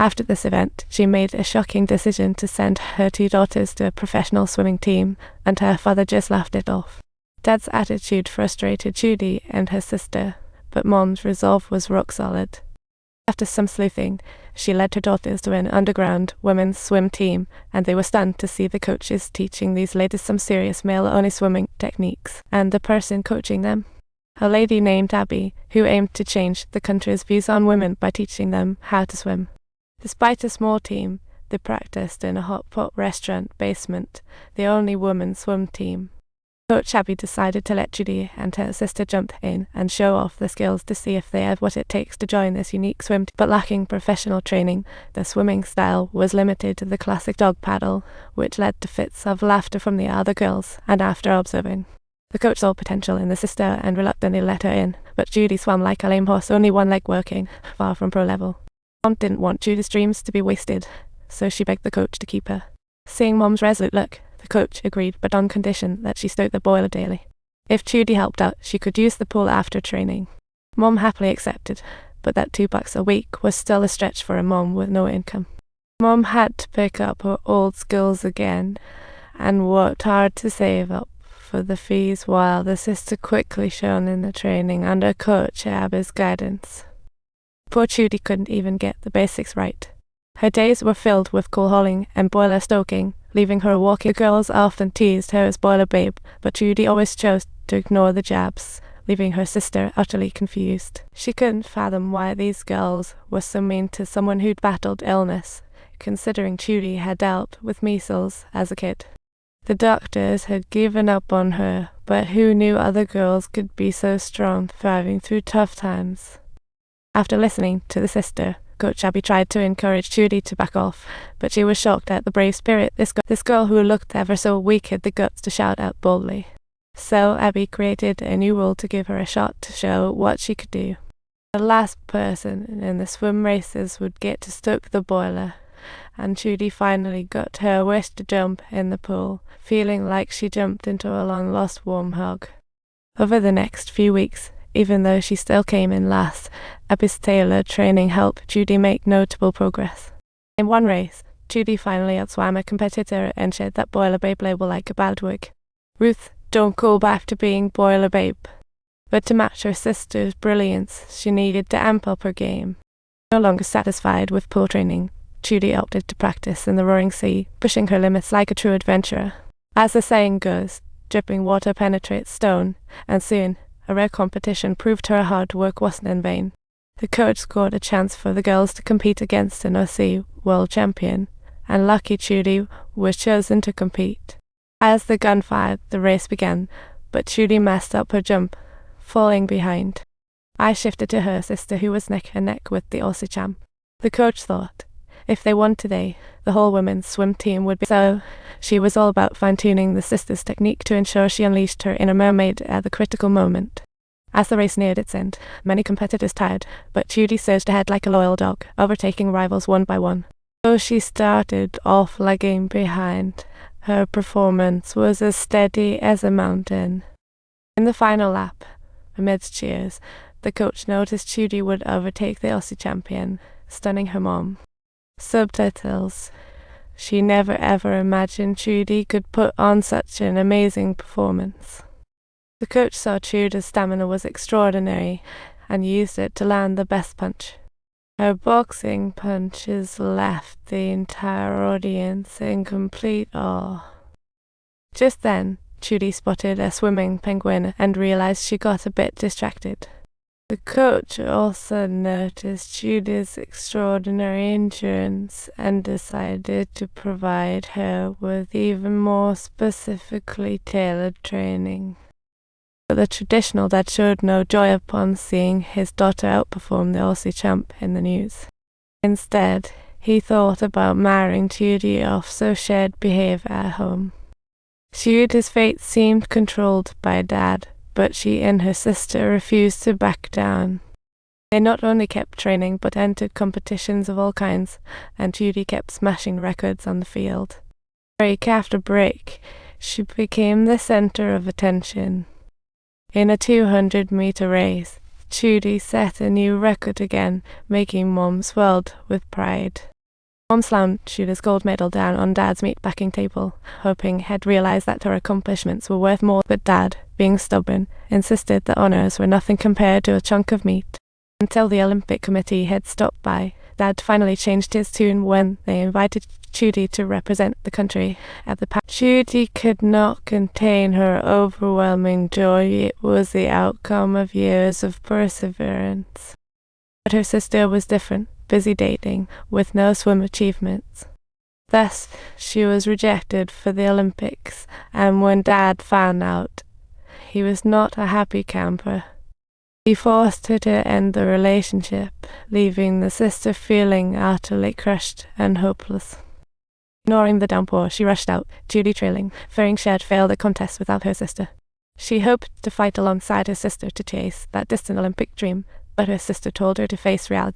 After this event, she made a shocking decision to send her 2 daughters to a professional swimming team, and her father just laughed it off. Dad's attitude frustrated Judy and her sister, but Mom's resolve was rock solid. After some sleuthing, she led her daughters to an underground women's swim team, and they were stunned to see the coaches teaching these ladies some serious male-only swimming techniques, and the person coaching them, a lady named Abby, who aimed to change the country's views on women by teaching them how to swim. Despite a small team, they practiced in a hot pot restaurant basement, the only women's swim team. Coach Abby decided to let Judy and her sister jump in and show off their skills to see if they had what it takes to join this unique swim team. But lacking professional training, their swimming style was limited to the classic dog paddle, which led to fits of laughter from the other girls, and after observing, the coach saw potential in the sister and reluctantly let her in, but Judy swam like a lame horse, only one leg working, far from pro level. Mom didn't want Judy's dreams to be wasted, so she begged the coach to keep her. Seeing Mom's resolute look, the coach agreed, but on condition that she stoke the boiler daily. If Judy helped out, she could use the pool after training. Mom happily accepted, but that $2 a week was still a stretch for a mom with no income. Mom had to pick up her old skills again, and worked hard to save up for the fees, while the sister quickly shone in the training under Coach Abby's guidance. Poor Judy couldn't even get the basics right. Her days were filled with coal hauling and boiler stoking, leaving her walking. The girls often teased her as Boiler Babe, but Judy always chose to ignore the jabs, leaving her sister utterly confused. She couldn't fathom why these girls were so mean to someone who'd battled illness, considering Judy had dealt with measles as a kid. The doctors had given up on her, but who knew other girls could be so strong, thriving through tough times? After listening to the sister, Coach Abby tried to encourage Judy to back off, but she was shocked at the brave spirit this girl who looked ever so weak had the guts to shout out boldly. So Abby created a new rule to give her a shot to show what she could do. The last person in the swim races would get to stoke the boiler, and Judy finally got her wish to jump in the pool, feeling like she jumped into a long-lost warm hug. Over the next few weeks, even though she still came in last, Abby's tailored training helped Judy make notable progress. In one race, Judy finally outswam a competitor and shed that Boiler Babe label like a bad wig. Ruth, don't go back to being Boiler Babe. But to match her sister's brilliance, she needed to amp up her game. No longer satisfied with pool training, Judy opted to practice in the roaring sea, pushing her limits like a true adventurer. As the saying goes, dripping water penetrates stone, and soon, a rare competition proved her hard work wasn't in vain. The coach scored a chance for the girls to compete against an OC world champion, and lucky Judy was chosen to compete. As the gun fired, the race began, but Judy messed up her jump, falling behind. I shifted to her sister, who was neck and neck with the Aussie champ. The coach thought, if they won today, the whole women's swim team would be. So she was all about fine-tuning the sister's technique to ensure she unleashed her inner mermaid at the critical moment. As the race neared its end, many competitors tired, but Judy surged ahead like a loyal dog, overtaking rivals one by one. Though she started off lagging behind, her performance was as steady as a mountain. In the final lap, amidst cheers, the coach noticed Judy would overtake the Aussie champion, stunning her mom. Subtitles. She never ever imagined Judy could put on such an amazing performance. The coach saw Judy's stamina was extraordinary and used it to land the best punch. Her boxing punches left the entire audience in complete awe. Just then, Judy spotted a swimming penguin and realized she got a bit distracted. The coach also noticed Judy's extraordinary endurance and decided to provide her with even more specifically tailored training. But the traditional dad showed no joy upon seeing his daughter outperform the Aussie champ in the news. Instead, he thought about marrying Judy off so she'd behave at home. Judy's fate seemed controlled by Dad, but she and her sister refused to back down. They not only kept training but entered competitions of all kinds, and Judy kept smashing records on the field. Break after break, she became the center of attention. In a 200-meter race, Judy set a new record again, making Mom swelled with pride. Mom slammed Judy's gold medal down on Dad's meatpacking table, hoping he'd realised that her accomplishments were worth more, but Dad, being stubborn, insisted the honours were nothing compared to a chunk of meat. Until the Olympic Committee had stopped by, Dad finally changed his tune when they invited Judy to represent the country at the Judy could not contain her overwhelming joy. It was the outcome of years of perseverance. But her sister was different, busy dating, with no swim achievements. Thus, she was rejected for the Olympics, and when Dad found out, he was not a happy camper. He forced her to end the relationship, leaving the sister feeling utterly crushed and hopeless. Ignoring the downpour, she rushed out, Judy trailing, fearing she'd fail the contest without her sister. She hoped to fight alongside her sister to chase that distant Olympic dream, but her sister told her to face reality.